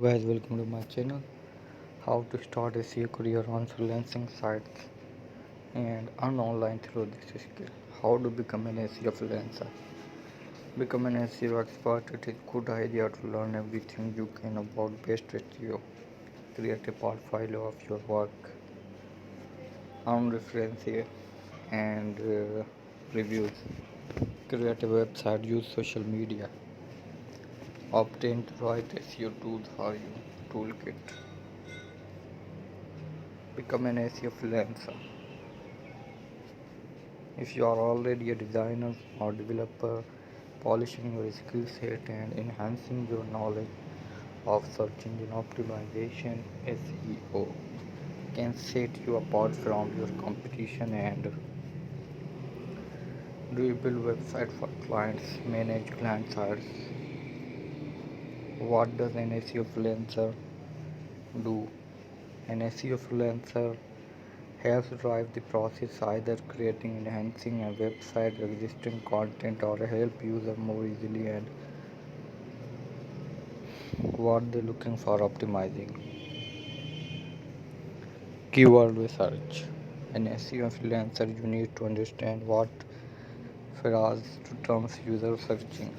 Guys, welcome to my channel. How to start a SEO career on freelancing sites and earn online through this skill. How to become an SEO freelancer. Become an SEO expert. It is good idea to learn everything you can about best SEO. Create a portfolio of your work, earn references and reviews. Create a website. Use social media. Obtain the right SEO tools for you. Toolkit. Become an SEO freelancer. If you are already a designer or developer, polishing your skill set and enhancing your knowledge of search engine optimization SEO can set you apart from your competition. And do you build website for clients, manage client sites? What does an SEO freelancer do? An SEO freelancer helps drive the process, either creating, enhancing a website, existing content, or help user more easily and what they're looking for optimizing. Keyword research. An SEO freelancer, you need to understand what phrase to terms user searching.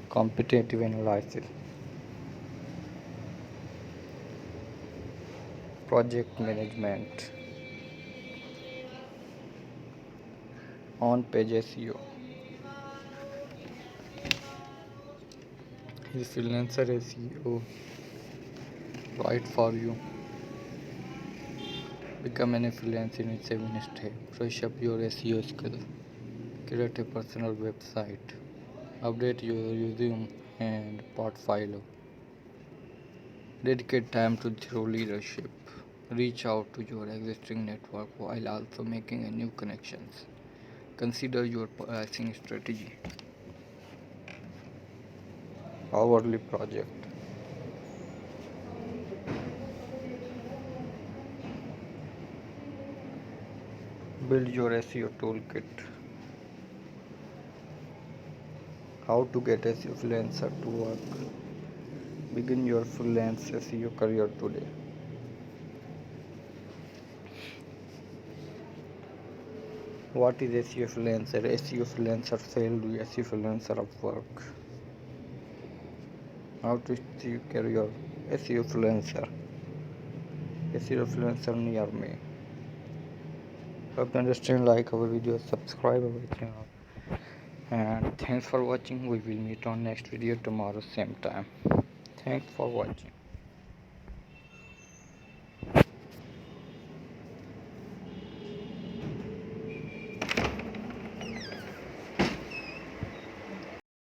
Competitive analysis. Project management. On page SEO. Is freelancer SEO right for you? Become an freelancer in 7 steps. Brush up your SEO skills. Create a personal website. Update your resume and portfolio. Dedicate time to thorough leadership. Reach out to your existing network while also making a new connections. Consider your pricing strategy. Hourly project. Build your SEO toolkit. How to get SEO freelancer to work. Begin your freelance SEO career today. What is SEO freelancer? SEO freelancer sell to SEO freelancer of work. How to see career SEO freelancer. SEO freelancer near me. Hope you understand, like our video, subscribe our channel. And thanks for watching. We will meet on next video tomorrow same time. Thanks for watching.